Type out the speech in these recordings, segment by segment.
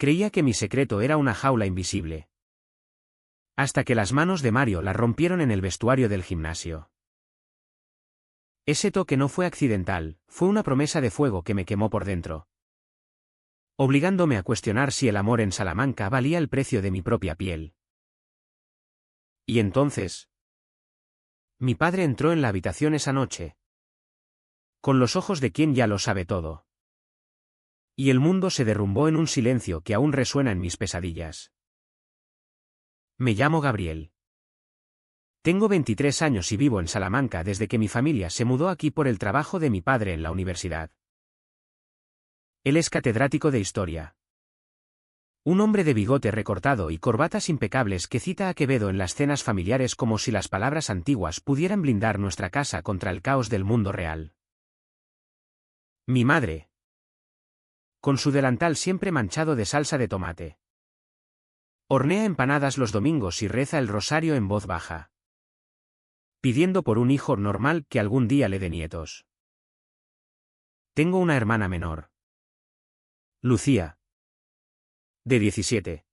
Creía que mi secreto era una jaula invisible. Hasta que las manos de Mario la rompieron en el vestuario del gimnasio. Ese toque no fue accidental, fue una promesa de fuego que me quemó por dentro, obligándome a cuestionar si el amor en Salamanca valía el precio de mi propia piel. Y entonces, mi padre entró en la habitación esa noche, con los ojos de quien ya lo sabe todo. Y el mundo se derrumbó en un silencio que aún resuena en mis pesadillas. Me llamo Gabriel. Tengo 23 años y vivo en Salamanca desde que mi familia se mudó aquí por el trabajo de mi padre en la universidad. Él es catedrático de historia. Un hombre de bigote recortado y corbatas impecables que cita a Quevedo en las cenas familiares como si las palabras antiguas pudieran blindar nuestra casa contra el caos del mundo real. Mi madre, con su delantal siempre manchado de salsa de tomate, hornea empanadas los domingos y reza el rosario en voz baja, pidiendo por un hijo normal que algún día le dé nietos. Tengo una hermana menor, Lucía, de 17,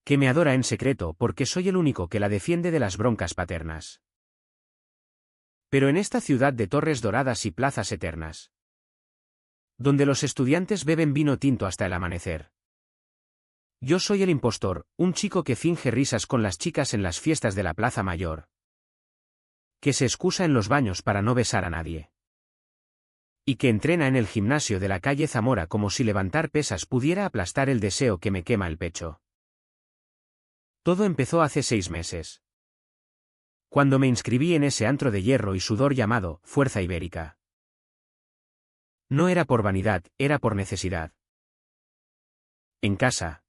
que me adora en secreto porque soy el único que la defiende de las broncas paternas. Pero en esta ciudad de torres doradas y plazas eternas, donde los estudiantes beben vino tinto hasta el amanecer, yo soy el impostor, un chico que finge risas con las chicas en las fiestas de la Plaza Mayor, que se excusa en los baños para no besar a nadie, y que entrena en el gimnasio de la calle Zamora como si levantar pesas pudiera aplastar el deseo que me quema el pecho. Todo empezó hace 6 meses, cuando me inscribí en ese antro de hierro y sudor llamado Fuerza Ibérica. No era por vanidad, era por necesidad. En casa,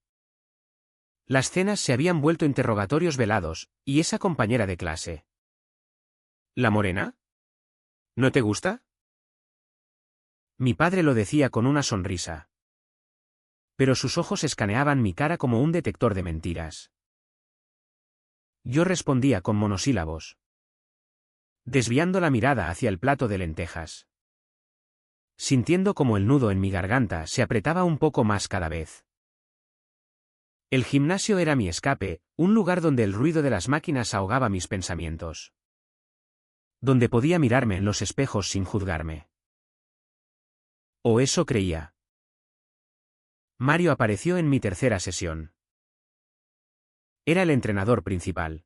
las cenas se habían vuelto interrogatorios velados, y esa compañera de clase. ¿La morena? ¿No te gusta? Mi padre lo decía con una sonrisa, pero sus ojos escaneaban mi cara como un detector de mentiras. Yo respondía con monosílabos, desviando la mirada hacia el plato de lentejas, sintiendo como el nudo en mi garganta se apretaba un poco más cada vez. El gimnasio era mi escape, un lugar donde el ruido de las máquinas ahogaba mis pensamientos, donde podía mirarme en los espejos sin juzgarme. O eso creía. Mario apareció en mi tercera sesión. Era el entrenador principal.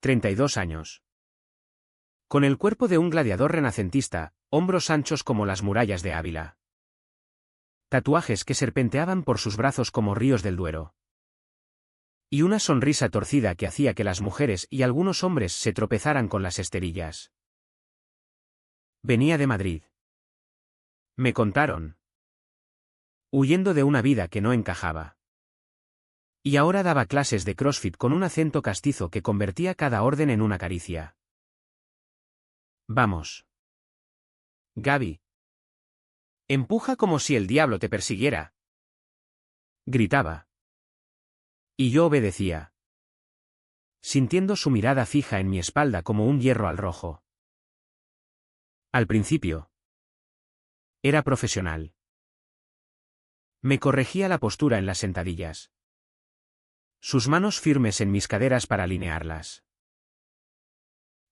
32 años. Con el cuerpo de un gladiador renacentista, hombros anchos como las murallas de Ávila. Tatuajes que serpenteaban por sus brazos como ríos del Duero. Y una sonrisa torcida que hacía que las mujeres y algunos hombres se tropezaran con las esterillas. Venía de Madrid. Me contaron. Huyendo de una vida que no encajaba. Y ahora daba clases de CrossFit con un acento castizo que convertía cada orden en una caricia. Vamos. Gaby. Empuja como si el diablo te persiguiera. Gritaba. Y yo obedecía, sintiendo su mirada fija en mi espalda como un hierro al rojo. Al principio, era profesional. Me corregía la postura en las sentadillas, sus manos firmes en mis caderas para alinearlas.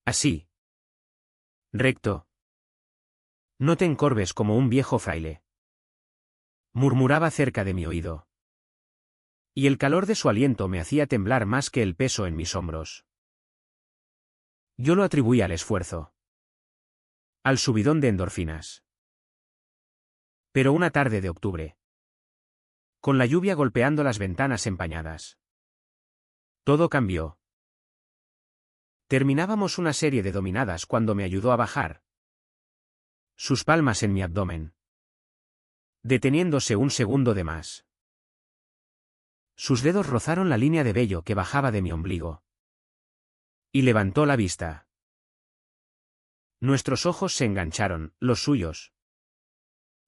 Así. Recto. No te encorves como un viejo fraile. Murmuraba cerca de mi oído. Y el calor de su aliento me hacía temblar más que el peso en mis hombros. Yo lo atribuía al esfuerzo, al subidón de endorfinas. Pero una tarde de octubre, con la lluvia golpeando las ventanas empañadas, todo cambió. Terminábamos una serie de dominadas cuando me ayudó a bajar sus palmas en mi abdomen, deteniéndose un segundo de más. Sus dedos rozaron la línea de vello que bajaba de mi ombligo. Y levantó la vista. Nuestros ojos se engancharon, los suyos,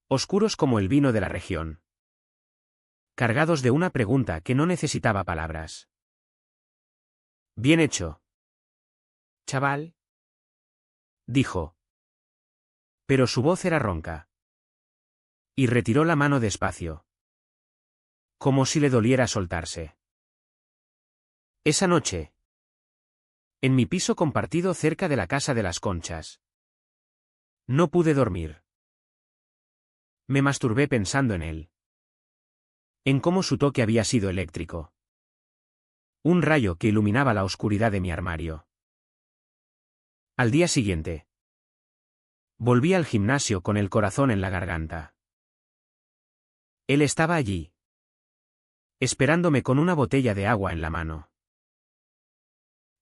oscuros como el vino de la región, cargados de una pregunta que no necesitaba palabras. Bien hecho, chaval, dijo. Pero su voz era ronca. Y retiró la mano despacio. Como si le doliera soltarse. Esa noche. En mi piso compartido cerca de la Casa de las Conchas. No pude dormir. Me masturbé pensando en él. En cómo su toque había sido eléctrico. Un rayo que iluminaba la oscuridad de mi armario. Al día siguiente. Volví al gimnasio con el corazón en la garganta. Él estaba allí. Esperándome con una botella de agua en la mano.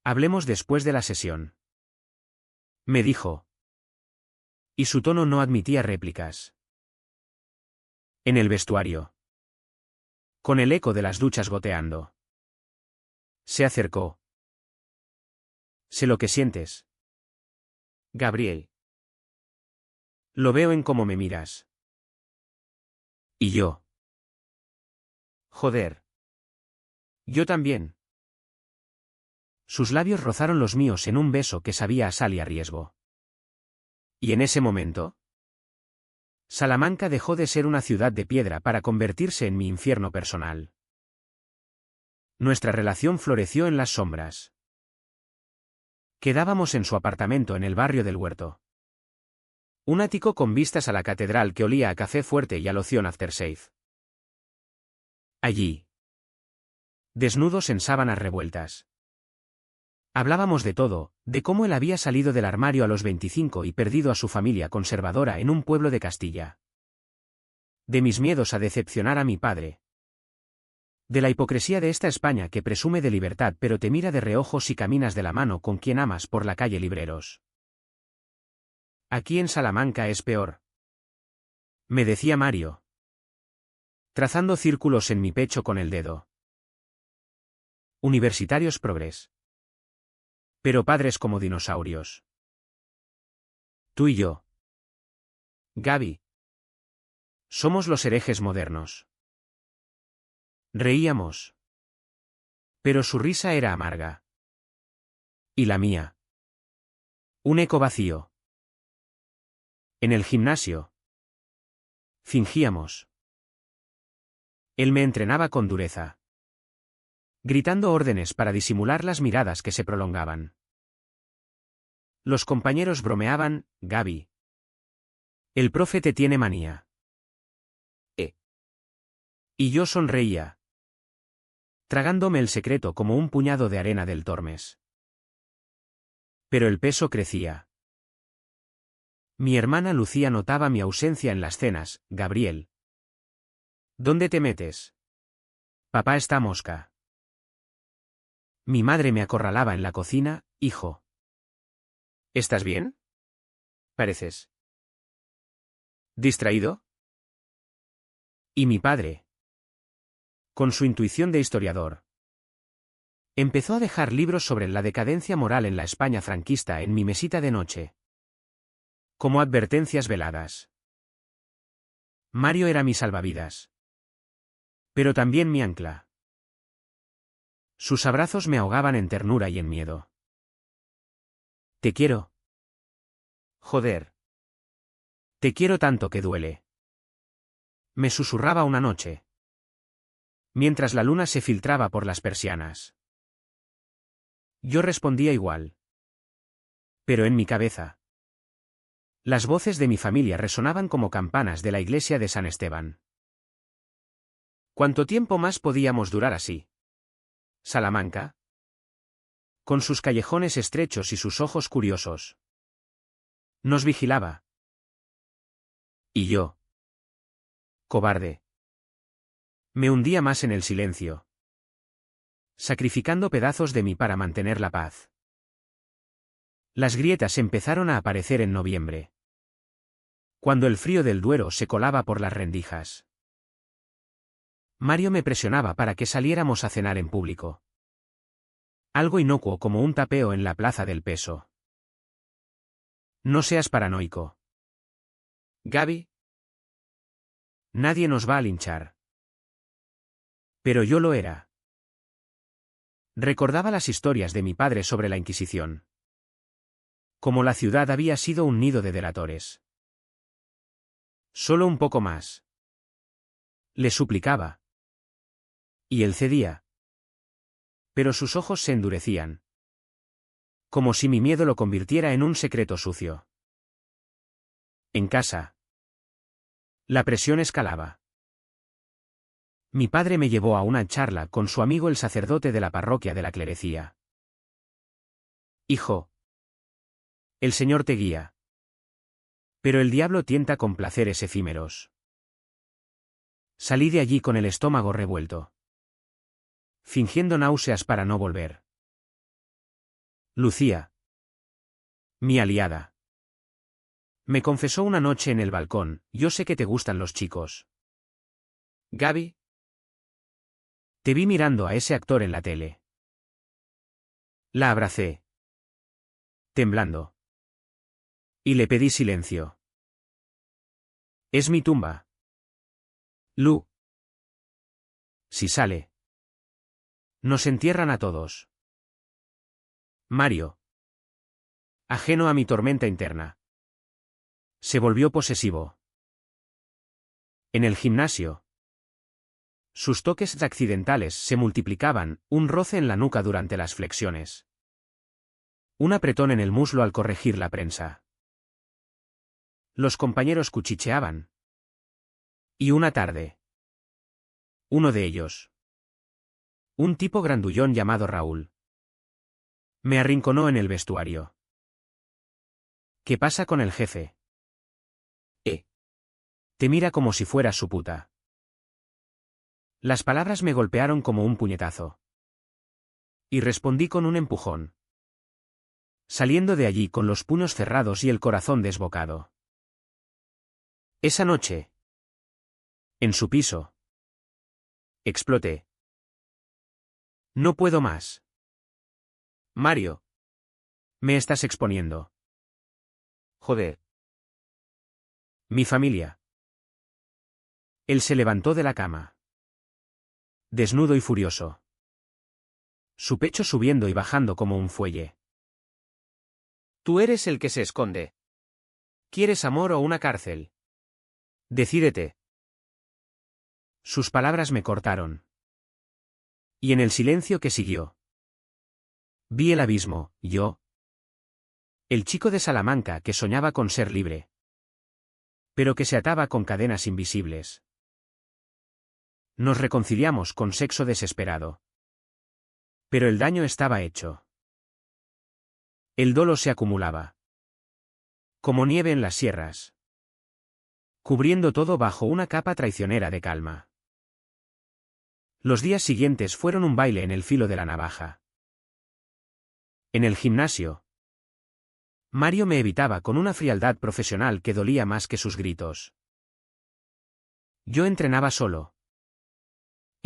Hablemos después de la sesión. Me dijo. Y su tono no admitía réplicas. En el vestuario. Con el eco de las duchas goteando. Se acercó. Sé lo que sientes. Gabriel. Lo veo en cómo me miras. Y yo. Joder. Yo también. Sus labios rozaron los míos en un beso que sabía a sal y a riesgo. Y en ese momento. Salamanca dejó de ser una ciudad de piedra para convertirse en mi infierno personal. Nuestra relación floreció en las sombras. Quedábamos en su apartamento en el barrio del Huerto. Un ático con vistas a la catedral que olía a café fuerte y a loción aftershave. Allí. Desnudos en sábanas revueltas. Hablábamos de todo, de cómo él había salido del armario a los 25 y perdido a su familia conservadora en un pueblo de Castilla. De mis miedos a decepcionar a mi padre. De la hipocresía de esta España que presume de libertad pero te mira de reojo si caminas de la mano con quien amas por la calle Libreros. Aquí en Salamanca es peor. Me decía Mario. Trazando círculos en mi pecho con el dedo. Universitarios progres. Pero padres como dinosaurios. Tú y yo. Gaby. Somos los herejes modernos. Reíamos. Pero su risa era amarga. Y la mía. Un eco vacío. En el gimnasio. Fingíamos. Él me entrenaba con dureza. Gritando órdenes para disimular las miradas que se prolongaban. Los compañeros bromeaban, Gaby. El profe te tiene manía. Y yo sonreía. Tragándome el secreto como un puñado de arena del Tormes. Pero el peso crecía. Mi hermana Lucía notaba mi ausencia en las cenas, Gabriel. ¿Dónde te metes? Papá está mosca. Mi madre me acorralaba en la cocina, hijo. ¿Estás bien? Pareces. ¿Distraído? Y mi padre. Con su intuición de historiador. Empezó a dejar libros sobre la decadencia moral en la España franquista en mi mesita de noche. Como advertencias veladas. Mario era mi salvavidas. Pero también mi ancla. Sus abrazos me ahogaban en ternura y en miedo. Te quiero. Joder. Te quiero tanto que duele. Me susurraba una noche. Mientras la luna se filtraba por las persianas. Yo respondía igual. Pero en mi cabeza. Las voces de mi familia resonaban como campanas de la iglesia de San Esteban. ¿Cuánto tiempo más podíamos durar así? Salamanca. Con sus callejones estrechos y sus ojos curiosos. Nos vigilaba. Y yo. Cobarde. Me hundía más en el silencio. Sacrificando pedazos de mí para mantener la paz. Las grietas empezaron a aparecer en noviembre. Cuando el frío del Duero se colaba por las rendijas. Mario me presionaba para que saliéramos a cenar en público. Algo inocuo como un tapeo en la Plaza del Peso. No seas paranoico. Gaby. Nadie nos va a linchar. Pero yo lo era. Recordaba las historias de mi padre sobre la Inquisición. Como la ciudad había sido un nido de delatores. Solo un poco más. Le suplicaba. Y él cedía. Pero sus ojos se endurecían. Como si mi miedo lo convirtiera en un secreto sucio. En casa. La presión escalaba. Mi padre me llevó a una charla con su amigo el sacerdote de la parroquia de la clerecía. Hijo. El Señor te guía. Pero el diablo tienta con placeres efímeros. Salí de allí con el estómago revuelto. Fingiendo náuseas para no volver. Lucía. Mi aliada. Me confesó una noche en el balcón: yo sé que te gustan los chicos. Gaby. Te vi mirando a ese actor en la tele. La abracé. Temblando. Y le pedí silencio. Es mi tumba. Lu. Si sale. Nos entierran a todos. Mario. Ajeno a mi tormenta interna. Se volvió posesivo. En el gimnasio. Sus toques accidentales se multiplicaban, un roce en la nuca durante las flexiones. Un apretón en el muslo al corregir la prensa. Los compañeros cuchicheaban. Y una tarde. Uno de ellos. Un tipo grandullón llamado Raúl. Me arrinconó en el vestuario. ¿Qué pasa con el jefe? Te mira como si fueras su puta. Las palabras me golpearon como un puñetazo. Y respondí con un empujón. Saliendo de allí con los puños cerrados y el corazón desbocado. Esa noche. En su piso. Exploté. No puedo más. Mario. Me estás exponiendo. Joder. Mi familia. Él se levantó de la cama. Desnudo y furioso. Su pecho subiendo y bajando como un fuelle. Tú eres el que se esconde. ¿Quieres amor o una cárcel? Decídete. Sus palabras me cortaron. Y en el silencio que siguió. Vi el abismo, yo. El chico de Salamanca que soñaba con ser libre. Pero que se ataba con cadenas invisibles. Nos reconciliamos con sexo desesperado. Pero el daño estaba hecho. El dolo se acumulaba. Como nieve en las sierras. Cubriendo todo bajo una capa traicionera de calma. Los días siguientes fueron un baile en el filo de la navaja. En el gimnasio. Mario me evitaba con una frialdad profesional que dolía más que sus gritos. Yo entrenaba solo.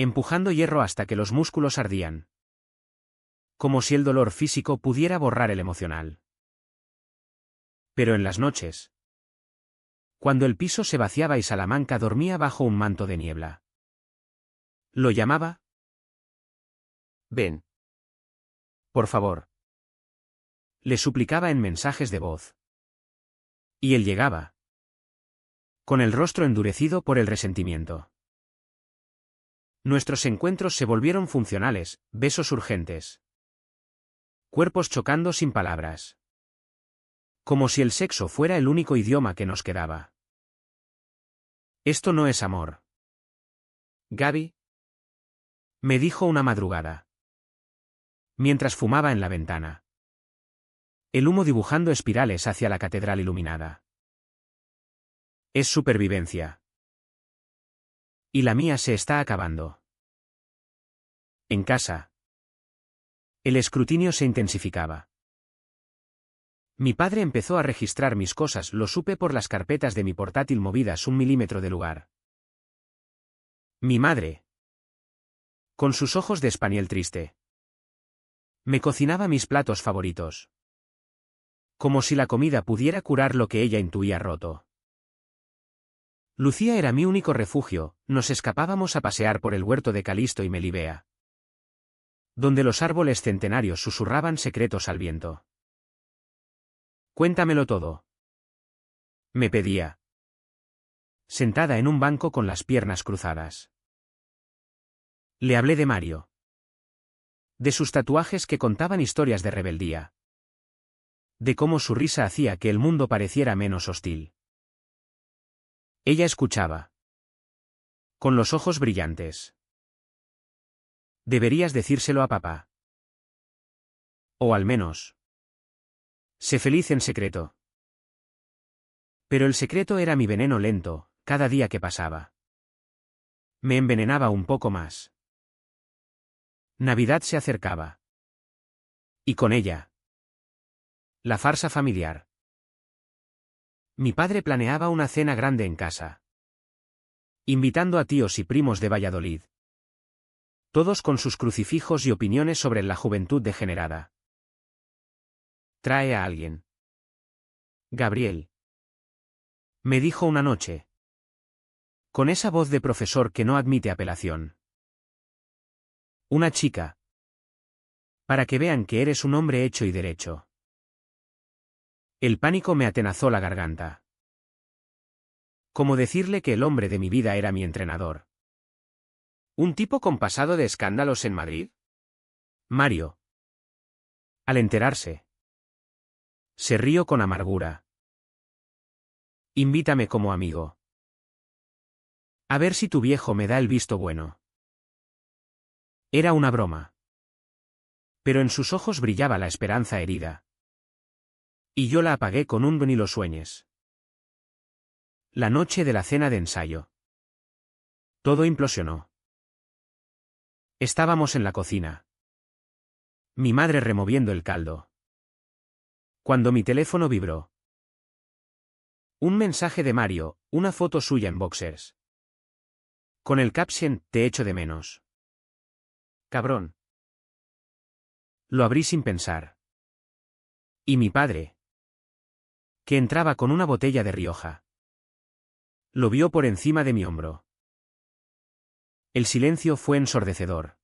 Empujando hierro hasta que los músculos ardían. Como si el dolor físico pudiera borrar el emocional. Pero en las noches. Cuando el piso se vaciaba y Salamanca dormía bajo un manto de niebla. Lo llamaba. Ven. Por favor. Le suplicaba en mensajes de voz. Y él llegaba. Con el rostro endurecido por el resentimiento. Nuestros encuentros se volvieron funcionales, besos urgentes. Cuerpos chocando sin palabras. Como si el sexo fuera el único idioma que nos quedaba. Esto no es amor. Gaby. Me dijo una madrugada. Mientras fumaba en la ventana. El humo dibujando espirales hacia la catedral iluminada. Es supervivencia. Y la mía se está acabando. En casa. El escrutinio se intensificaba. Mi padre empezó a registrar mis cosas, lo supe por las carpetas de mi portátil movidas 1 milímetro de lugar. Mi madre. Con sus ojos de espaniel triste. Me cocinaba mis platos favoritos. Como si la comida pudiera curar lo que ella intuía roto. Lucía era mi único refugio, nos escapábamos a pasear por el huerto de Calisto y Melibea. Donde los árboles centenarios susurraban secretos al viento. Cuéntamelo todo. Me pedía. Sentada en un banco con las piernas cruzadas. Le hablé de Mario. De sus tatuajes que contaban historias de rebeldía. De cómo su risa hacía que el mundo pareciera menos hostil. Ella escuchaba. Con los ojos brillantes. Deberías decírselo a papá. O al menos. Sé feliz en secreto. Pero el secreto era mi veneno lento, cada día que pasaba. Me envenenaba un poco más. Navidad se acercaba. Y con ella. La farsa familiar. Mi padre planeaba una cena grande en casa. Invitando a tíos y primos de Valladolid. Todos con sus crucifijos y opiniones sobre la juventud degenerada. Trae a alguien. Gabriel. Me dijo una noche. Con esa voz de profesor que no admite apelación. Una chica. Para que vean que eres un hombre hecho y derecho. El pánico me atenazó la garganta. Como decirle que el hombre de mi vida era mi entrenador. ¿Un tipo con pasado de escándalos en Madrid? Mario. Al enterarse. Se rió con amargura. Invítame como amigo. A ver si tu viejo me da el visto bueno. Era una broma. Pero en sus ojos brillaba la esperanza herida. Y yo la apagué con un ni lo sueñes. La noche de la cena de ensayo. Todo implosionó. Estábamos en la cocina. Mi madre removiendo el caldo. Cuando mi teléfono vibró. Un mensaje de Mario, una foto suya en boxers. Con el caption, te echo de menos. Cabrón. Lo abrí sin pensar. Y mi padre. Que entraba con una botella de Rioja. Lo vio por encima de mi hombro. El silencio fue ensordecedor.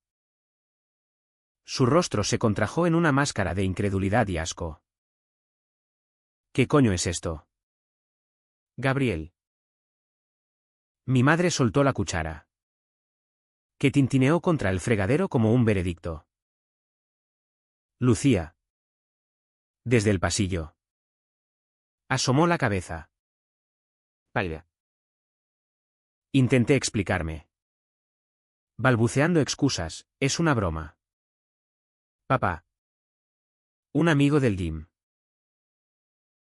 Su rostro se contrajo en una máscara de incredulidad y asco. ¿Qué coño es esto? Gabriel. Mi madre soltó la cuchara. Que tintineó contra el fregadero como un veredicto. Lucía. Desde el pasillo. Asomó la cabeza. Pálida. Intenté explicarme. Balbuceando excusas, es una broma. Papá. Un amigo del gym.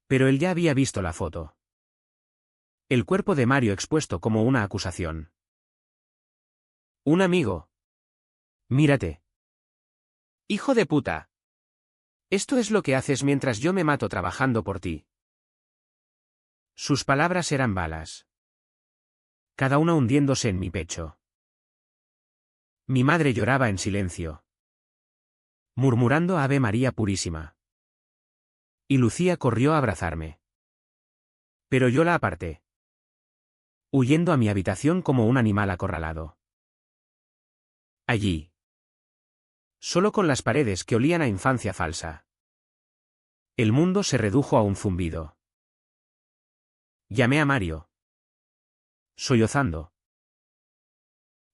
Pero él ya había visto la foto. El cuerpo de Mario expuesto como una acusación. Un amigo. Mírate. Hijo de puta. Esto es lo que haces mientras yo me mato trabajando por ti. Sus palabras eran balas. Cada una hundiéndose en mi pecho. Mi madre lloraba en silencio. Murmurando Ave María Purísima. Y Lucía corrió a abrazarme. Pero yo la aparté. Huyendo a mi habitación como un animal acorralado. Allí. Solo con las paredes que olían a infancia falsa. El mundo se redujo a un zumbido. Llamé a Mario. Sollozando.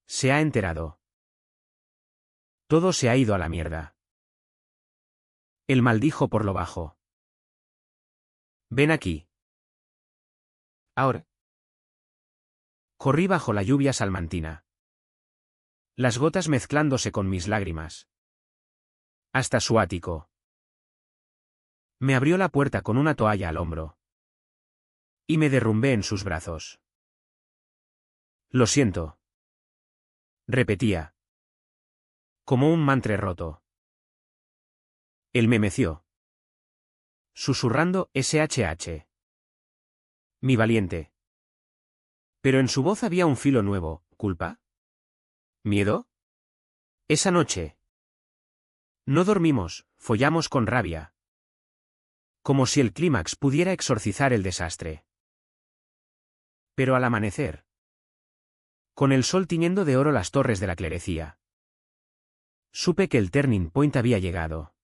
Se ha enterado. Todo se ha ido a la mierda. Él maldijo por lo bajo. Ven aquí. Ahora. Corrí bajo la lluvia salmantina. Las gotas mezclándose con mis lágrimas. Hasta su ático. Me abrió la puerta con una toalla al hombro. Y me derrumbé en sus brazos. Lo siento. Repetía. Como un mantre roto. Él me meció. Susurrando SHH. Mi valiente. Pero en su voz había un filo nuevo. ¿Culpa? ¿Miedo? Esa noche. No dormimos, follamos con rabia. Como si el clímax pudiera exorcizar el desastre. Pero al amanecer. Con el sol tiñendo de oro las torres de la clerecía. Supe que el turning point había llegado.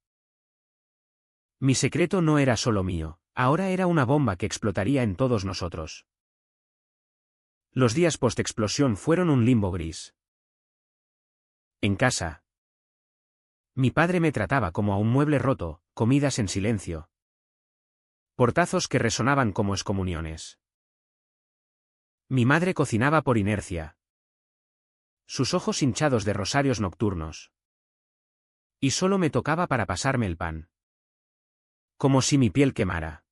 Mi secreto no era solo mío, ahora era una bomba que explotaría en todos nosotros. Los días post-explosión fueron un limbo gris. En casa. Mi padre me trataba como a un mueble roto, comidas en silencio. Portazos que resonaban como excomuniones. Mi madre cocinaba por inercia. Sus ojos hinchados de rosarios nocturnos. Y solo me tocaba para pasarme el pan. Como si mi piel quemara.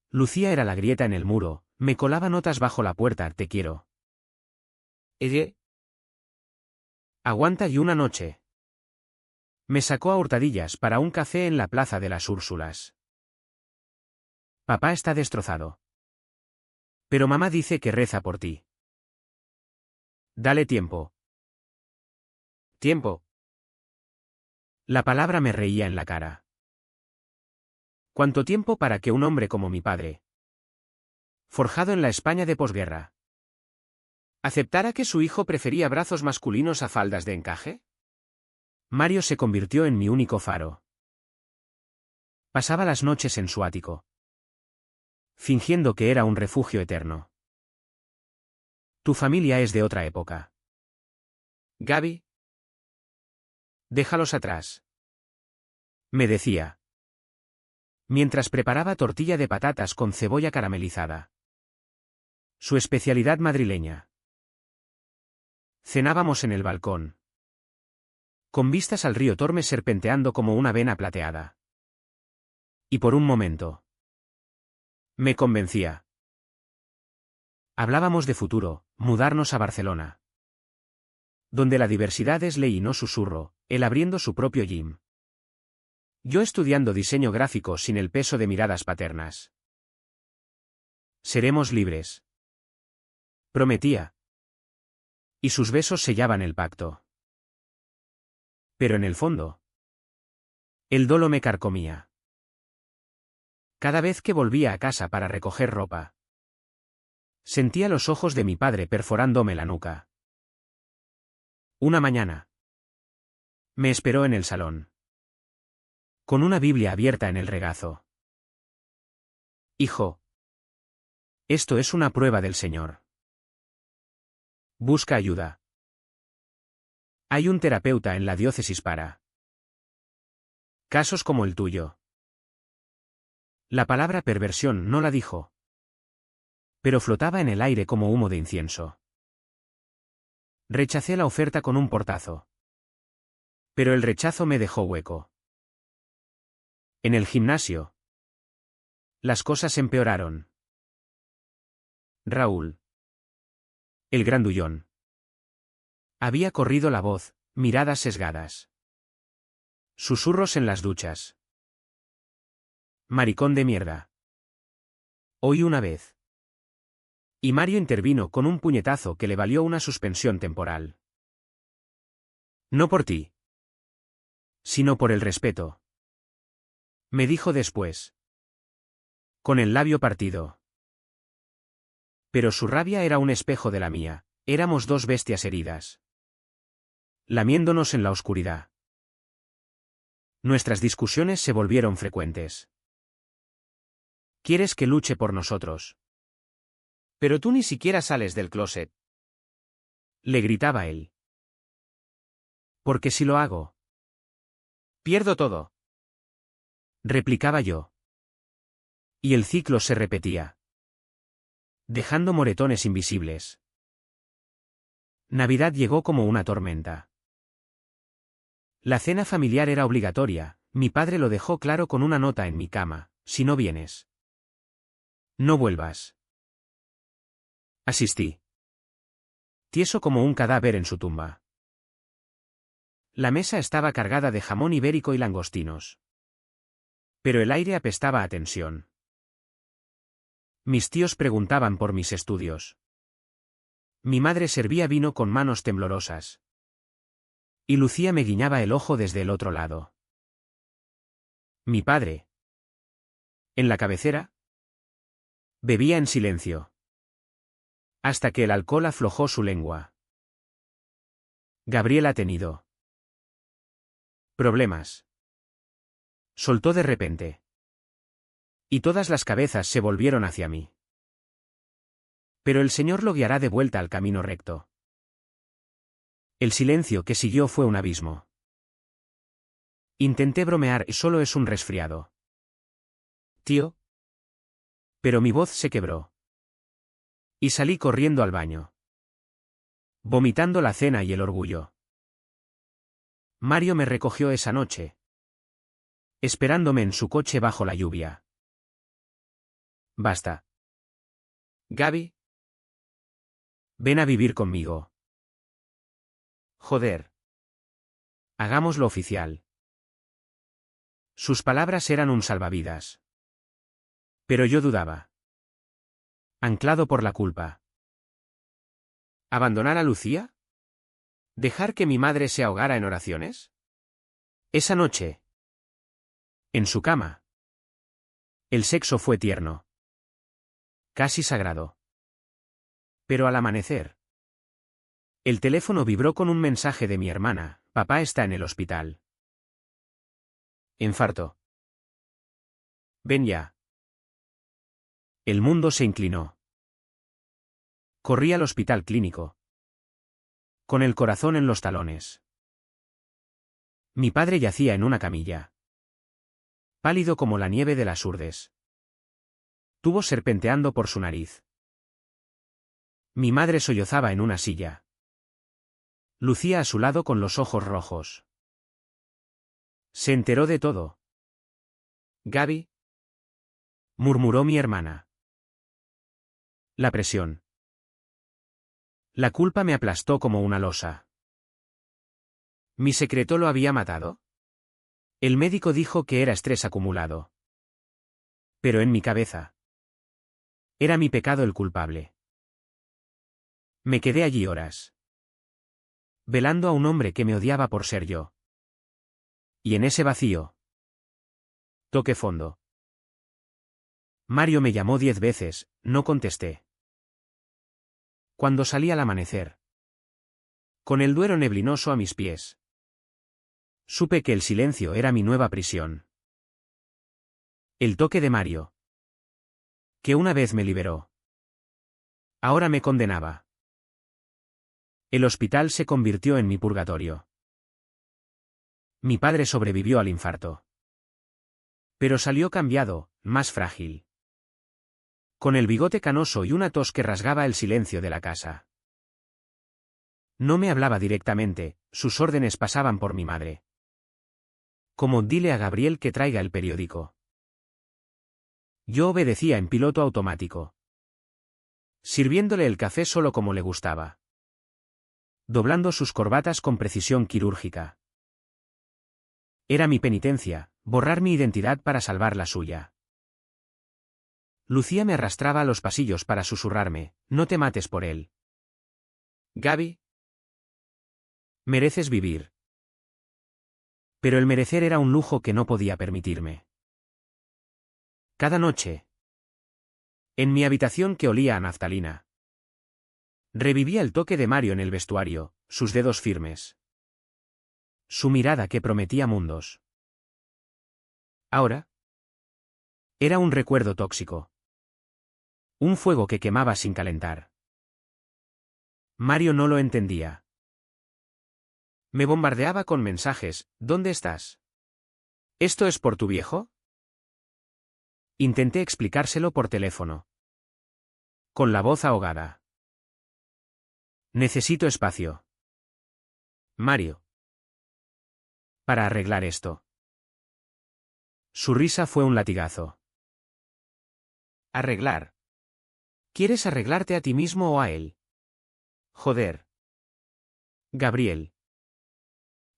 Lucía era la grieta en el muro, me colaba notas bajo la puerta, te quiero. Aguanta y una noche. Me sacó a hurtadillas para un café en la Plaza de las Úrsulas. Papá está destrozado. Pero mamá dice que reza por ti. Dale tiempo. Tiempo. La palabra me reía en la cara. ¿Cuánto tiempo para que un hombre como mi padre, forjado en la España de posguerra, aceptara que su hijo prefería brazos masculinos a faldas de encaje? Mario se convirtió en mi único faro. Pasaba las noches en su ático, fingiendo que era un refugio eterno. Tu familia es de otra época. Gaby. Déjalos atrás. Me decía. Mientras preparaba tortilla de patatas con cebolla caramelizada. Su especialidad madrileña. Cenábamos en el balcón, con vistas al río Tormes serpenteando como una vena plateada. Y por un momento me convencía. Hablábamos de futuro, mudarnos a Barcelona, donde la diversidad es ley y no susurro, él abriendo su propio gym. Yo estudiando diseño gráfico sin el peso de miradas paternas. Seremos libres. Prometía. Y sus besos sellaban el pacto. Pero en el fondo, el dolo me carcomía. Cada vez que volvía a casa para recoger ropa, sentía los ojos de mi padre perforándome la nuca. Una mañana, me esperó en el salón, con una Biblia abierta en el regazo. Hijo, esto es una prueba del Señor. Busca ayuda. Hay un terapeuta en la diócesis para casos como el tuyo. La palabra perversión no la dijo, pero flotaba en el aire como humo de incienso. Rechacé la oferta con un portazo. Pero el rechazo me dejó hueco. En el gimnasio, las cosas empeoraron. Raúl, el grandullón, había corrido la voz, miradas sesgadas. Susurros en las duchas. Maricón de mierda. Hoy una vez. Y Mario intervino con un puñetazo que le valió una suspensión temporal. No por ti, sino por el respeto. Me dijo después. Con el labio partido. Pero su rabia era un espejo de la mía, éramos dos bestias heridas. Lamiéndonos en la oscuridad. Nuestras discusiones se volvieron frecuentes. ¿Quieres que luche por nosotros? Pero tú ni siquiera sales del closet. Le gritaba él. Porque si lo hago, pierdo todo. Replicaba yo. Y el ciclo se repetía, dejando moretones invisibles. Navidad llegó como una tormenta. La cena familiar era obligatoria, mi padre lo dejó claro con una nota en mi cama: si no vienes, no vuelvas. Asistí. Tieso como un cadáver en su tumba. La mesa estaba cargada de jamón ibérico y langostinos. Pero el aire apestaba a tensión. Mis tíos preguntaban por mis estudios. Mi madre servía vino con manos temblorosas. Y Lucía me guiñaba el ojo desde el otro lado. Mi padre, en la cabecera, bebía en silencio. Hasta que el alcohol aflojó su lengua. Gabriel ha tenido problemas. Soltó de repente. Y todas las cabezas se volvieron hacia mí. Pero el Señor lo guiará de vuelta al camino recto. El silencio que siguió fue un abismo. Intenté bromear, solo es un resfriado. Tío. Pero mi voz se quebró. Y salí corriendo al baño. Vomitando la cena y el orgullo. Mario me recogió esa noche. Esperándome en su coche bajo la lluvia. Basta. Gaby. Ven a vivir conmigo. Joder. Hagámoslo oficial. Sus palabras eran un salvavidas. Pero yo dudaba. Anclado por la culpa. ¿Abandonar a Lucía? ¿Dejar que mi madre se ahogara en oraciones? Esa noche. En su cama. El sexo fue tierno. Casi sagrado. Pero al amanecer. El teléfono vibró con un mensaje de mi hermana: papá está en el hospital. Infarto. Ven ya. El mundo se inclinó. Corrí al hospital clínico. Con el corazón en los talones. Mi padre yacía en una camilla. Pálido como la nieve de las Urdes. Tubos serpenteando por su nariz. Mi madre sollozaba en una silla. Lucía a su lado con los ojos rojos. Se enteró de todo. Gaby. Murmuró mi hermana. La presión. La culpa me aplastó como una losa. ¿Mi secreto lo había matado? El médico dijo que era estrés acumulado. Pero en mi cabeza. Era mi pecado el culpable. Me quedé allí horas. Velando a un hombre que me odiaba por ser yo. Y en ese vacío. Toqué fondo. Mario me llamó 10 veces, no contesté. Cuando salí al amanecer. Con el Duero neblinoso a mis pies. Supe que el silencio era mi nueva prisión. El toque de Mario. Que una vez me liberó. Ahora me condenaba. El hospital se convirtió en mi purgatorio. Mi padre sobrevivió al infarto. Pero salió cambiado, más frágil. Con el bigote canoso y una tos que rasgaba el silencio de la casa. No me hablaba directamente, sus órdenes pasaban por mi madre. Como dile a Gabriel que traiga el periódico. Yo obedecía en piloto automático. Sirviéndole el café solo como le gustaba. Doblando sus corbatas con precisión quirúrgica. Era mi penitencia, borrar mi identidad para salvar la suya. Lucía me arrastraba a los pasillos para susurrarme: no te mates por él. Gaby. Mereces vivir. Pero el merecer era un lujo que no podía permitirme. Cada noche. En mi habitación que olía a naftalina. Revivía el toque de Mario en el vestuario, sus dedos firmes. Su mirada que prometía mundos. Ahora. Era un recuerdo tóxico. Un fuego que quemaba sin calentar. Mario no lo entendía. Me bombardeaba con mensajes: ¿dónde estás? ¿Esto es por tu viejo? Intenté explicárselo por teléfono. Con la voz ahogada. Necesito espacio. Mario. Para arreglar esto. Su risa fue un latigazo. Arreglar. ¿Quieres arreglarte a ti mismo o a él? Joder. Gabriel.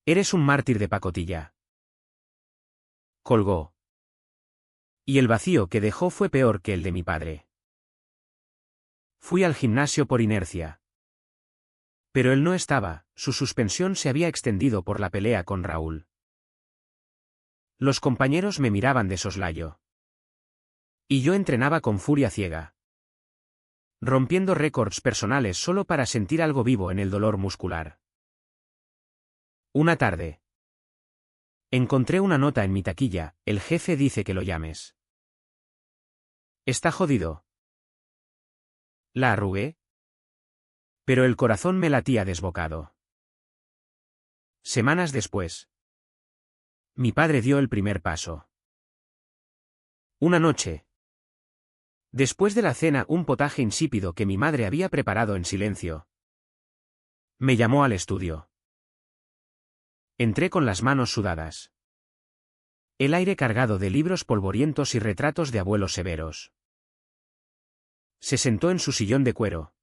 Eres un mártir de pacotilla. Colgó. Y el vacío que dejó fue peor que el de mi padre. Fui al gimnasio por inercia. Pero él no estaba, su suspensión se había extendido por la pelea con Raúl. Los compañeros me miraban de soslayo. Y yo entrenaba con furia ciega. Rompiendo récords personales solo para sentir algo vivo en el dolor muscular. Una tarde. Encontré una nota en mi taquilla: el jefe dice que lo llames. Está jodido. La arrugué. Pero el corazón me latía desbocado. Semanas después, mi padre dio el primer paso. Una noche, después de la cena, un potaje insípido que mi madre había preparado en silencio, me llamó al estudio. Entré con las manos sudadas. El aire cargado de libros polvorientos y retratos de abuelos severos. Se sentó en su sillón de cuero,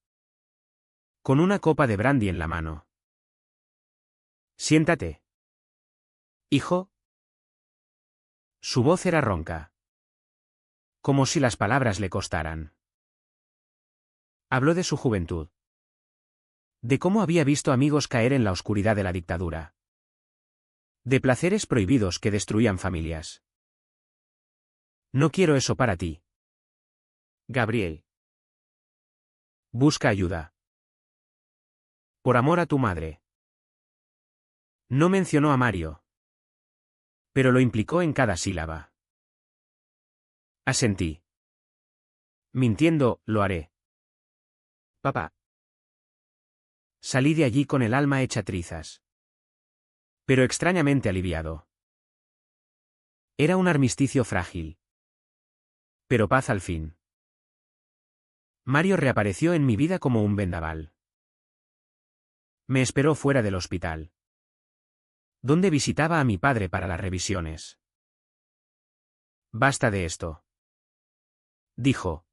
con una copa de brandy en la mano. Siéntate. Hijo. Su voz era ronca, como si las palabras le costaran. Habló de su juventud, de cómo había visto amigos caer en la oscuridad de la dictadura, de placeres prohibidos que destruían familias. No quiero eso para ti, Gabriel. Busca ayuda. Por amor a tu madre. No mencionó a Mario, pero lo implicó en cada sílaba. Asentí. Mintiendo, lo haré. Papá. Salí de allí con el alma hecha trizas, pero extrañamente aliviado. Era un armisticio frágil, pero paz al fin. Mario reapareció en mi vida como un vendaval. Me esperó fuera del hospital, donde visitaba a mi padre para las revisiones. Basta de esto, dijo,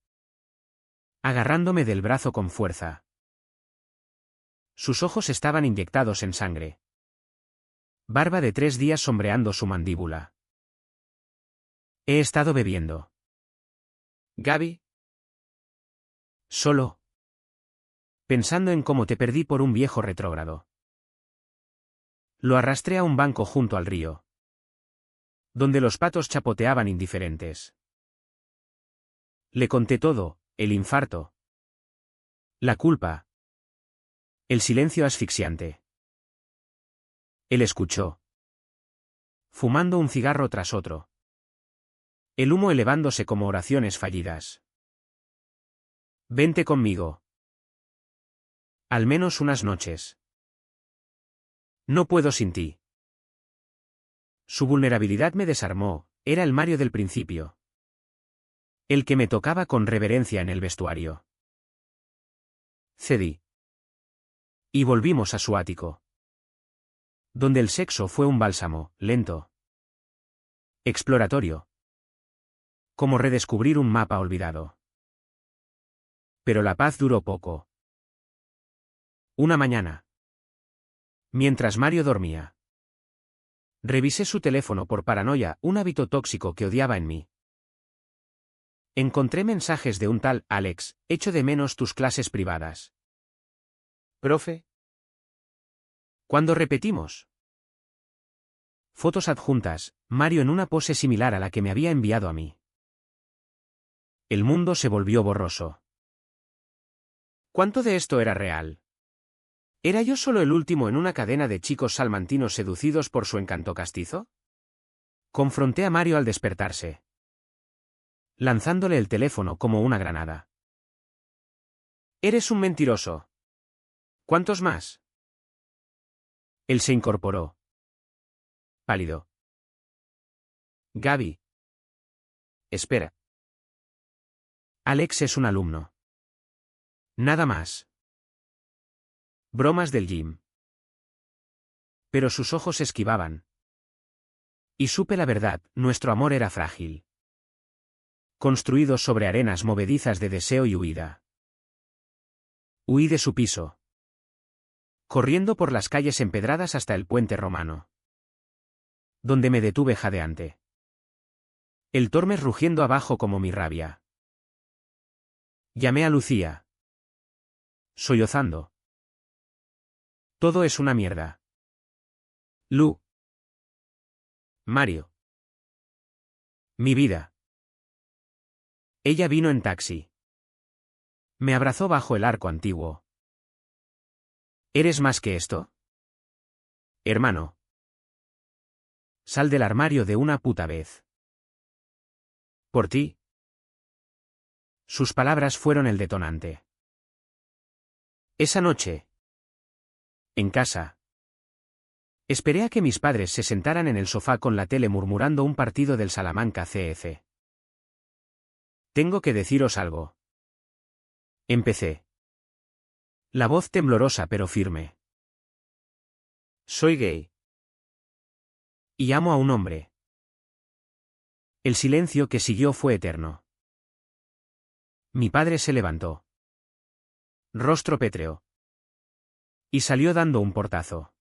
agarrándome del brazo con fuerza. Sus ojos estaban inyectados en sangre. Barba de 3 días sombreando su mandíbula. He estado bebiendo. Gaby. Solo. Pensando en cómo te perdí por un viejo retrógrado. Lo arrastré a un banco junto al río, donde los patos chapoteaban indiferentes. Le conté todo, el infarto, la culpa, el silencio asfixiante. Él escuchó, fumando un cigarro tras otro, el humo elevándose como oraciones fallidas. Vente conmigo. Al menos unas noches. No puedo sin ti. Su vulnerabilidad me desarmó, era el Mario del principio. El que me tocaba con reverencia en el vestuario. Cedí. Y volvimos a su ático, donde el sexo fue un bálsamo, lento, exploratorio, como redescubrir un mapa olvidado. Pero la paz duró poco. Una mañana, mientras Mario dormía, revisé su teléfono por paranoia, un hábito tóxico que odiaba en mí. Encontré mensajes de un tal Alex, echo de menos tus clases privadas. Profe. ¿Cuándo repetimos? Fotos adjuntas, Mario en una pose similar a la que me había enviado a mí. El mundo se volvió borroso. ¿Cuánto de esto era real? ¿Era yo solo el último en una cadena de chicos salmantinos seducidos por su encanto castizo? Confronté a Mario al despertarse, lanzándole el teléfono como una granada. Eres un mentiroso. ¿Cuántos más? Él se incorporó, pálido. Gaby. Espera. Alex es un alumno. Nada más. Bromas del gym. Pero sus ojos esquivaban. Y supe la verdad, nuestro amor era frágil. Construido sobre arenas movedizas de deseo y huida. Huí de su piso, corriendo por las calles empedradas hasta el puente romano, donde me detuve jadeante. El Tormes rugiendo abajo como mi rabia. Llamé a Lucía, sollozando. Todo es una mierda. Lu. Mario. Mi vida. Ella vino en taxi. Me abrazó bajo el arco antiguo. ¿Eres más que esto? Hermano. Sal del armario de una puta vez. Por ti. Sus palabras fueron el detonante. Esa noche. En casa. Esperé a que mis padres se sentaran en el sofá con la tele murmurando un partido del Salamanca CF. Tengo que deciros algo. Empecé. La voz temblorosa pero firme. Soy gay. Y amo a un hombre. El silencio que siguió fue eterno. Mi padre se levantó. Rostro pétreo. Y salió dando un portazo.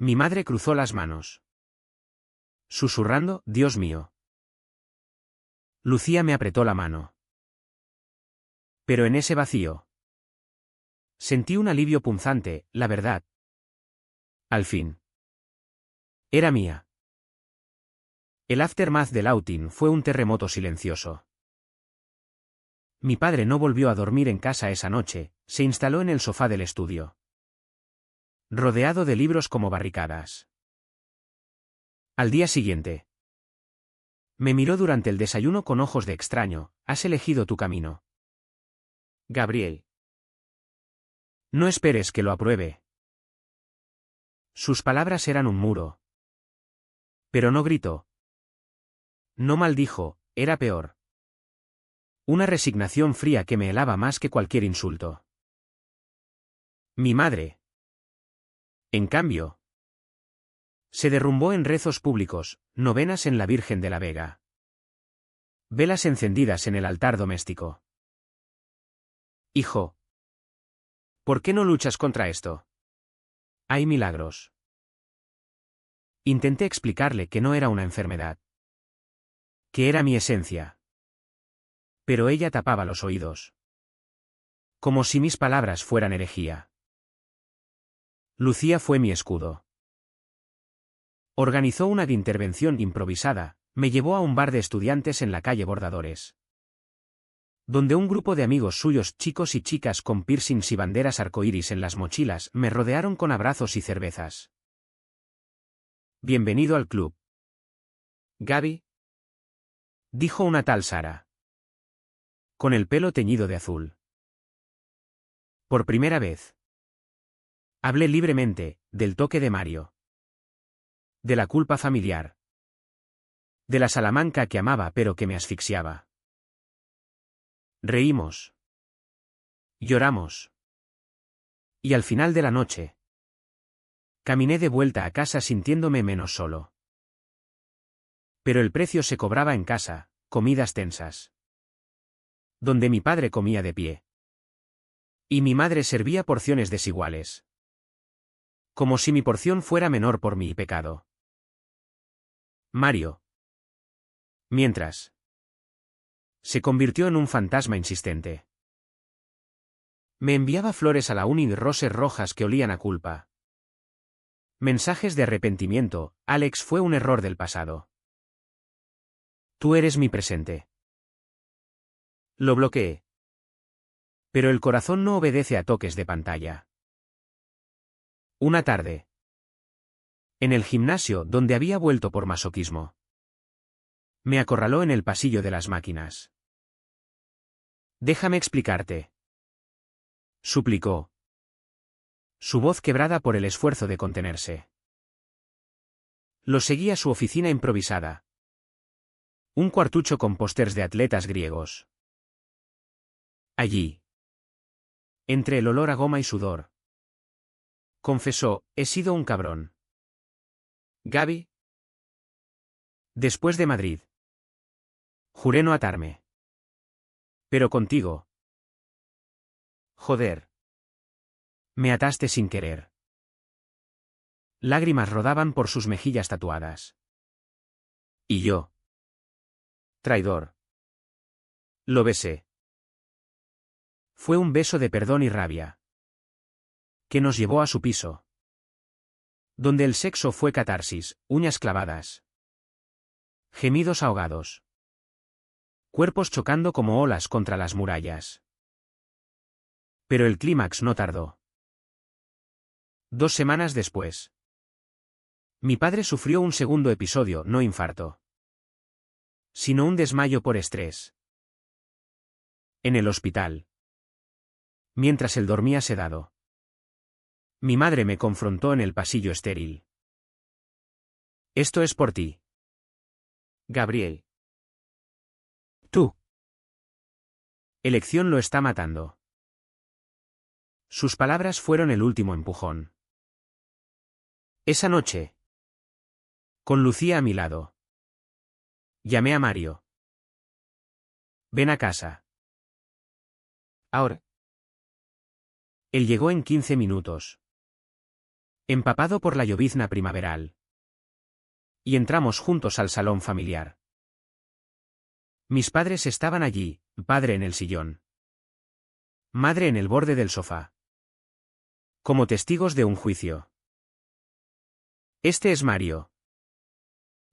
Mi madre cruzó las manos. Susurrando, Dios mío. Lucía me apretó la mano. Pero en ese vacío. Sentí un alivio punzante, la verdad. Al fin. Era mía. El aftermath del outing fue un terremoto silencioso. Mi padre no volvió a dormir en casa esa noche, se instaló en el sofá del estudio. Rodeado de libros como barricadas. Al día siguiente. Me miró durante el desayuno con ojos de extraño, has elegido tu camino. Gabriel. No esperes que lo apruebe. Sus palabras eran un muro. Pero no gritó. No maldijo, era peor. Una resignación fría que me helaba más que cualquier insulto. Mi madre. En cambio. Se derrumbó en rezos públicos, novenas en la Virgen de la Vega. Velas encendidas en el altar doméstico. Hijo. ¿Por qué no luchas contra esto? Hay milagros. Intenté explicarle que no era una enfermedad. Que era mi esencia. Pero ella tapaba los oídos. Como si mis palabras fueran herejía. Lucía fue mi escudo. Organizó una intervención improvisada, me llevó a un bar de estudiantes en la calle Bordadores. Donde un grupo de amigos suyos, chicos y chicas con piercings y banderas arcoíris en las mochilas, me rodearon con abrazos y cervezas. Bienvenido al club. Gaby. Dijo una tal Sara. Con el pelo teñido de azul. Por primera vez. Hablé libremente, del toque de Mario. De la culpa familiar. De la Salamanca que amaba pero que me asfixiaba. Reímos. Lloramos. Y al final de la noche. Caminé de vuelta a casa sintiéndome menos solo. Pero el precio se cobraba en casa, comidas tensas. Donde mi padre comía de pie. Y mi madre servía porciones desiguales. Como si mi porción fuera menor por mi pecado. Mario. Mientras. Se convirtió en un fantasma insistente. Me enviaba flores a la uni y rosas rojas que olían a culpa. Mensajes de arrepentimiento, Alex fue un error del pasado. Tú eres mi presente. Lo bloqueé. Pero el corazón no obedece a toques de pantalla. Una tarde. En el gimnasio donde había vuelto por masoquismo. Me acorraló en el pasillo de las máquinas. Déjame explicarte. Suplicó. Su voz quebrada por el esfuerzo de contenerse. Lo seguí a su oficina improvisada. Un cuartucho con pósters de atletas griegos. Allí. Entre el olor a goma y sudor. Confesó, he sido un cabrón. Gaby. Después de Madrid. Juré no atarme. Pero contigo. Joder. Me ataste sin querer. Lágrimas rodaban por sus mejillas tatuadas. Y yo. Traidor. Lo besé. Fue un beso de perdón y rabia. Que nos llevó a su piso. Donde el sexo fue catarsis, uñas clavadas. Gemidos ahogados. Cuerpos chocando como olas contra las murallas. Pero el clímax no tardó. 2 semanas después. Mi padre sufrió un segundo episodio, no infarto. Sino un desmayo por estrés. En el hospital. Mientras él dormía sedado. Mi madre me confrontó en el pasillo estéril. Esto es por ti. Gabriel. Tú. Elección lo está matando. Sus palabras fueron el último empujón. Esa noche. Con Lucía a mi lado. Llamé a Mario. Ven a casa. Ahora. Él llegó en 15 minutos. Empapado por la llovizna primaveral. Y entramos juntos al salón familiar. Mis padres estaban allí, padre en el sillón. Madre en el borde del sofá. Como testigos de un juicio. Este es Mario.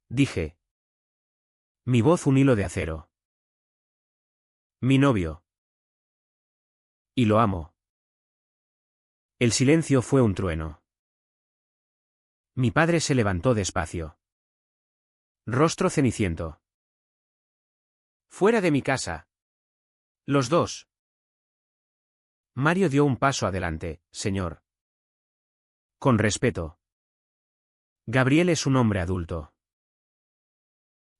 Dije. Mi voz un hilo de acero. Mi novio. Y lo amo. El silencio fue un trueno. Mi padre se levantó despacio. Rostro ceniciento. Fuera de mi casa. Los dos. Mario dio un paso adelante, señor. Con respeto. Gabriel es un hombre adulto.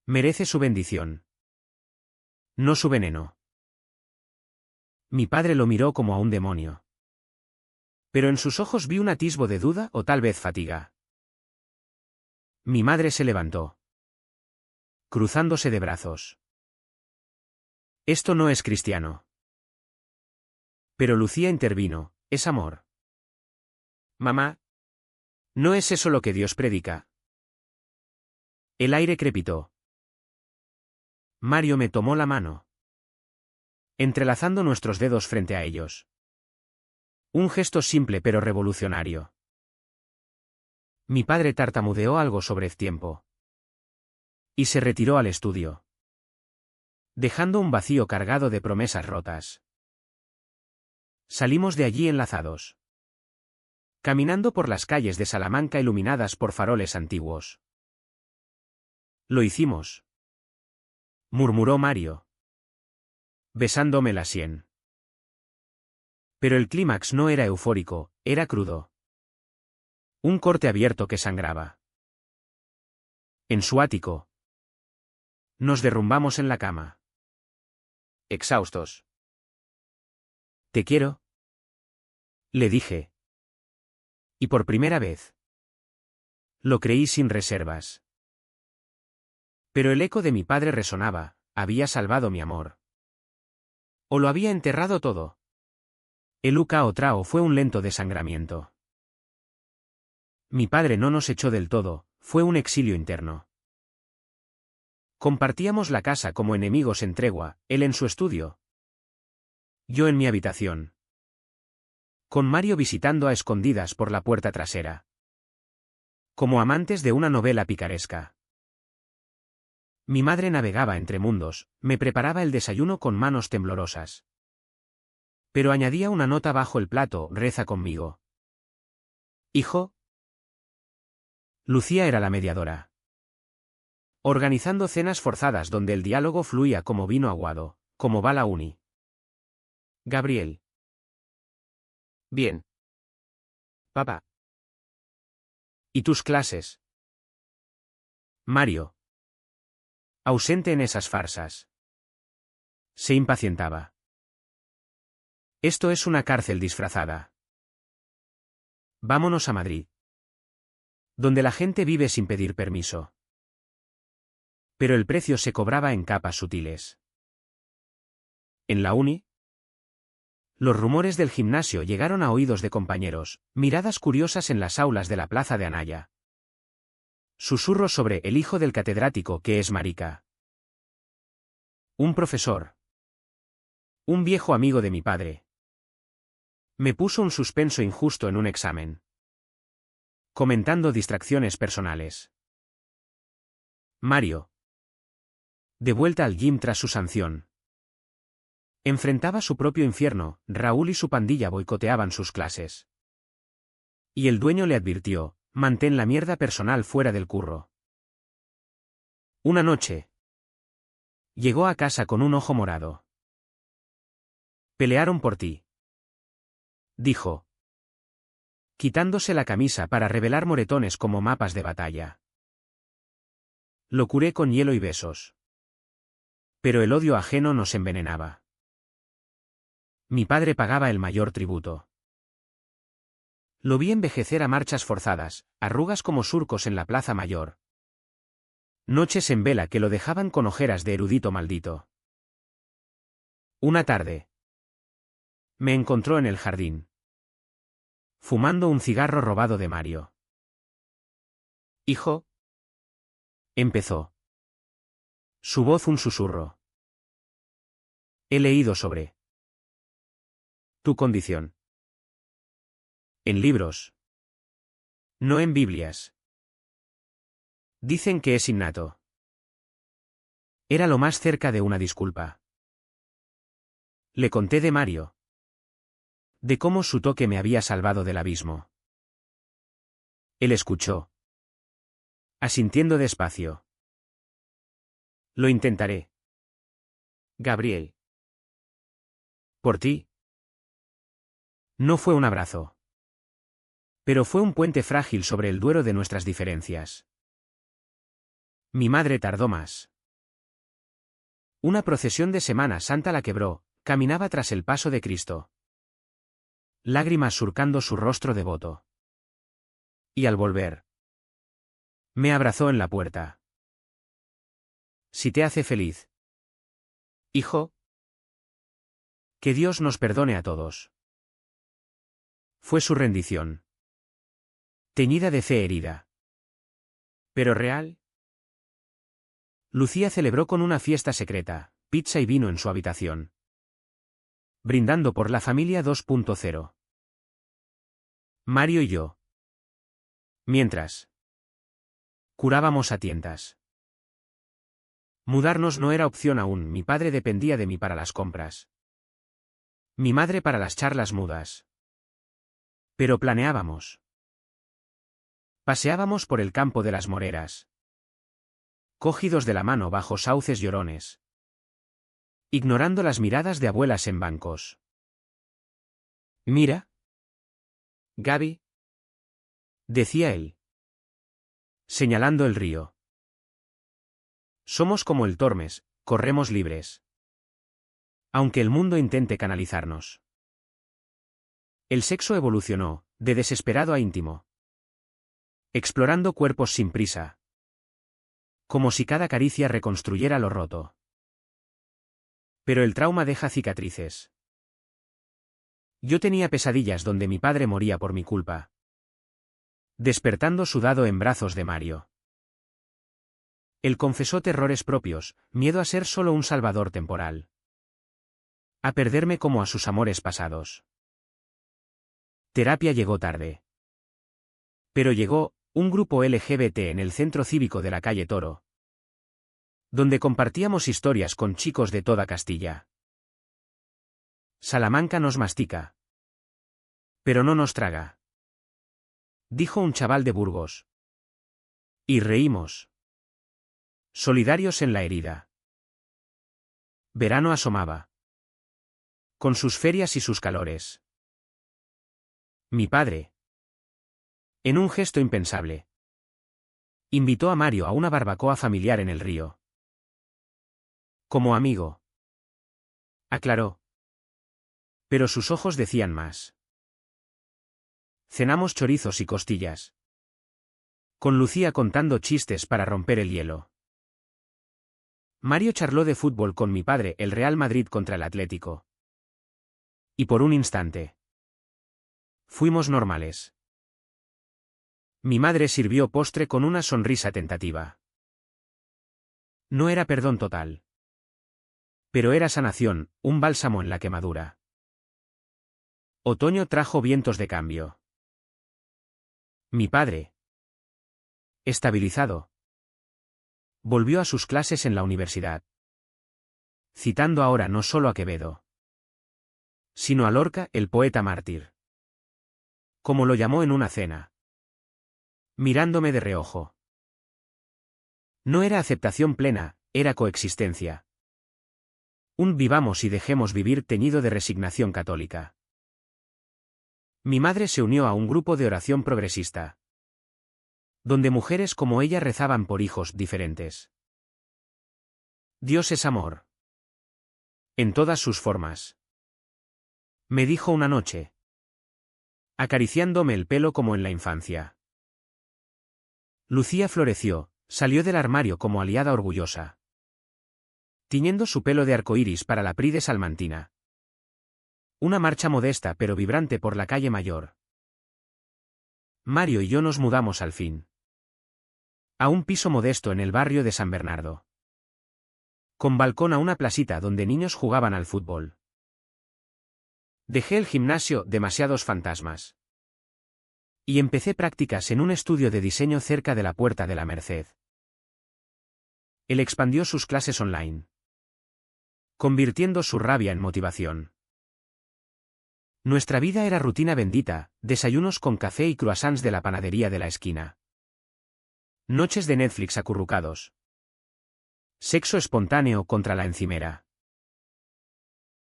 Merece su bendición. No su veneno. Mi padre lo miró como a un demonio. Pero en sus ojos vi un atisbo de duda o tal vez fatiga. Mi madre se levantó. Cruzándose de brazos. Esto no es cristiano. Pero Lucía intervino, es amor. Mamá. ¿No es eso lo que Dios predica? El aire crepitó. Mario me tomó la mano. Entrelazando nuestros dedos frente a ellos. Un gesto simple pero revolucionario. Mi padre tartamudeó algo sobre el tiempo. Y se retiró al estudio. Dejando un vacío cargado de promesas rotas. Salimos de allí enlazados. Caminando por las calles de Salamanca iluminadas por faroles antiguos. Lo hicimos. Murmuró Mario. Besándome la sien. Pero el clímax no era eufórico, era crudo. Un corte abierto que sangraba. En su ático. Nos derrumbamos en la cama. Exhaustos. Te quiero. Le dije. Y por primera vez. Lo creí sin reservas. Pero el eco de mi padre resonaba, había salvado mi amor. O lo había enterrado todo. El uca o trao fue un lento desangramiento. Mi padre no nos echó del todo, fue un exilio interno. Compartíamos la casa como enemigos en tregua, él en su estudio. Yo en mi habitación. Con Mario visitando a escondidas por la puerta trasera. Como amantes de una novela picaresca. Mi madre navegaba entre mundos, me preparaba el desayuno con manos temblorosas. Pero añadía una nota bajo el plato, reza conmigo. Hijo. Lucía era la mediadora. Organizando cenas forzadas donde el diálogo fluía como vino aguado, como va la uni. Gabriel. Bien. Papá. ¿Y tus clases? Mario. Ausente en esas farsas. Se impacientaba. Esto es una cárcel disfrazada. Vámonos a Madrid. Donde la gente vive sin pedir permiso. Pero el precio se cobraba en capas sutiles. En la uni. Los rumores del gimnasio llegaron a oídos de compañeros, miradas curiosas en las aulas de la plaza de Anaya. Susurros sobre el hijo del catedrático que es marica. Un profesor. Un viejo amigo de mi padre. Me puso un suspenso injusto en un examen. Comentando distracciones personales. Mario. De vuelta al gym tras su sanción. Enfrentaba su propio infierno, Raúl y su pandilla boicoteaban sus clases. Y el dueño le advirtió, mantén la mierda personal fuera del curro. Una noche. Llegó a casa con un ojo morado. Pelearon por ti. Dijo. quitándose la camisa para revelar moretones como mapas de batalla. Lo curé con hielo y besos. Pero el odio ajeno nos envenenaba. Mi padre pagaba el mayor tributo. Lo vi envejecer a marchas forzadas, arrugas como surcos en la plaza mayor. Noches en vela que lo dejaban con ojeras de erudito maldito. Una tarde. Me encontró en el jardín, fumando un cigarro robado de Mario. «Hijo», empezó. Su voz un susurro. «He leído sobre tu condición. En libros. No en Biblias. Dicen que es innato». Era lo más cerca de una disculpa. Le conté de Mario. De cómo su toque me había salvado del abismo. Él escuchó, asintiendo despacio. «Lo intentaré, Gabriel. Por ti». No fue un abrazo. Pero fue un puente frágil sobre el Duero de nuestras diferencias. Mi madre tardó más. Una procesión de Semana Santa la quebró, caminaba tras el paso de Cristo. Lágrimas surcando su rostro devoto. Y al volver, me abrazó en la puerta. «Si te hace feliz, hijo, que Dios nos perdone a todos». Fue su rendición. Teñida de fe herida. ¿Pero real? Lucía celebró con una fiesta secreta, pizza y vino en su habitación. Brindando por la familia 2.0. Mario y yo. Mientras curábamos a tientas. Mudarnos no era opción aún, mi padre dependía de mí para las compras. Mi madre para las charlas mudas. Pero planeábamos. Paseábamos por el campo de las Moreras. Cogidos de la mano bajo sauces llorones. Ignorando las miradas de abuelas en bancos. «Mira, Gaby», decía él, señalando el río. «Somos como el Tormes, corremos libres. Aunque el mundo intente canalizarnos». El sexo evolucionó, de desesperado a íntimo. Explorando cuerpos sin prisa. Como si cada caricia reconstruyera lo roto. Pero el trauma deja cicatrices. Yo tenía pesadillas donde mi padre moría por mi culpa. Despertando sudado en brazos de Mario. Él confesó terrores propios, miedo a ser solo un salvador temporal. A perderme como a sus amores pasados. Terapia llegó tarde. Pero llegó, un grupo LGBT en el centro cívico de la calle Toro. Donde compartíamos historias con chicos de toda Castilla. «Salamanca nos mastica. Pero no nos traga», dijo un chaval de Burgos. Y reímos. Solidarios en la herida. Verano asomaba. Con sus ferias y sus calores. Mi padre, en un gesto impensable, invitó a Mario a una barbacoa familiar en el río. Como amigo, aclaró. Pero sus ojos decían más. Cenamos chorizos y costillas. Con Lucía contando chistes para romper el hielo. Mario charló de fútbol con mi padre, el Real Madrid contra el Atlético. Y por un instante, fuimos normales. Mi madre sirvió postre con una sonrisa tentativa. No era perdón total. Pero era sanación, un bálsamo en la quemadura. Otoño trajo vientos de cambio. Mi padre, estabilizado, volvió a sus clases en la universidad. Citando ahora no solo a Quevedo, sino a Lorca, el poeta mártir. Como lo llamó en una cena. Mirándome de reojo. No era aceptación plena, era coexistencia. Un vivamos y dejemos vivir teñido de resignación católica. Mi madre se unió a un grupo de oración progresista, donde mujeres como ella rezaban por hijos diferentes. Dios es amor. En todas sus formas. Me dijo una noche, acariciándome el pelo como en la infancia. Lucía floreció, salió del armario como aliada orgullosa, tiñendo su pelo de arcoíris para la Pride salmantina. Una marcha modesta pero vibrante por la calle Mayor. Mario y yo nos mudamos al fin a un piso modesto en el barrio de San Bernardo, con balcón a una placita donde niños jugaban al fútbol. Dejé el gimnasio, demasiados fantasmas, y empecé prácticas en un estudio de diseño cerca de la Puerta de la Merced. Él expandió sus clases online, convirtiendo su rabia en motivación. Nuestra vida era rutina bendita, desayunos con café y croissants de la panadería de la esquina. Noches de Netflix acurrucados. Sexo espontáneo contra la encimera.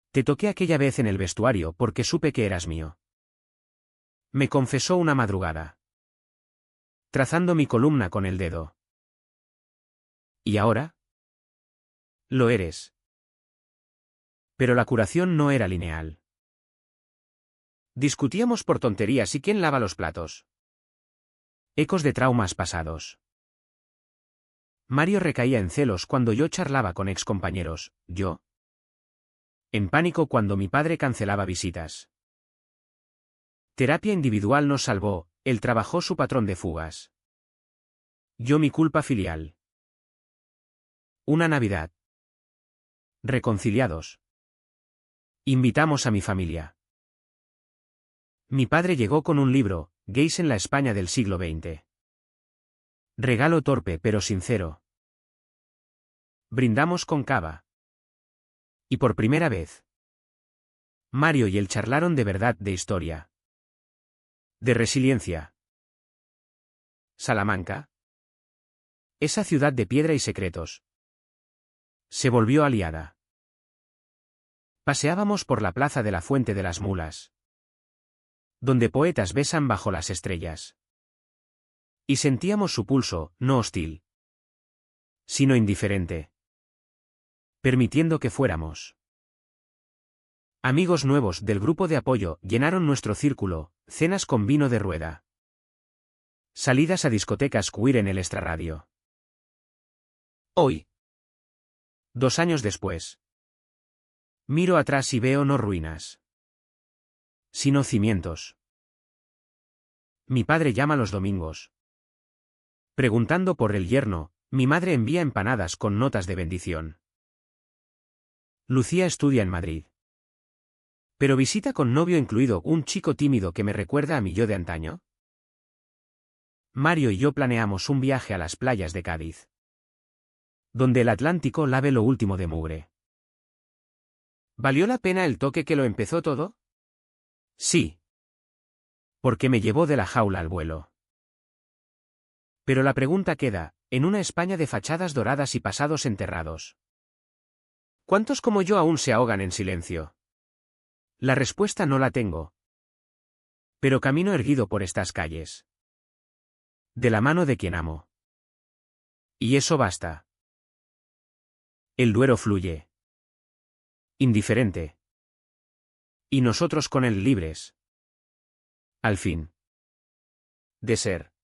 Te toqué aquella vez en el vestuario porque supe que eras mío. Me confesó una madrugada, trazando mi columna con el dedo. ¿Y ahora? Lo eres. Pero la curación no era lineal. Discutíamos por tonterías y quién lava los platos. Ecos de traumas pasados. Mario recaía en celos cuando yo charlaba con excompañeros, yo en pánico cuando mi padre cancelaba visitas. Terapia individual nos salvó, él trabajó su patrón de fugas. Yo mi culpa filial. Una Navidad. Reconciliados. Invitamos a mi familia. Mi padre llegó con un libro, Gays en la España del siglo XX. Regalo torpe pero sincero. Brindamos con cava. Y por primera vez, Mario y él charlaron de verdad, de historia. De resiliencia. Salamanca. Esa ciudad de piedra y secretos. Se volvió aliada. Paseábamos por la plaza de la Fuente de las Mulas, donde poetas besan bajo las estrellas. Y sentíamos su pulso, no hostil, sino indiferente, permitiendo que fuéramos. Amigos nuevos del grupo de apoyo llenaron nuestro círculo, cenas con vino de rueda. Salidas a discotecas queer en el extrarradio. Hoy, 2 años después, miro atrás y veo no ruinas, sino cimientos. Mi padre llama los domingos, preguntando por el yerno, mi madre envía empanadas con notas de bendición. Lucía estudia en Madrid, pero visita con novio incluido un chico tímido que me recuerda a mi yo de antaño. Mario y yo planeamos un viaje a las playas de Cádiz, donde el Atlántico lave lo último de mugre. ¿Valió la pena el toque que lo empezó todo? Sí. Porque me llevó de la jaula al vuelo. Pero la pregunta queda, en una España de fachadas doradas y pasados enterrados. ¿Cuántos como yo aún se ahogan en silencio? La respuesta no la tengo. Pero camino erguido por estas calles, de la mano de quien amo. Y eso basta. El Duero fluye. Indiferente. Y nosotros con él libres. Al fin. De ser.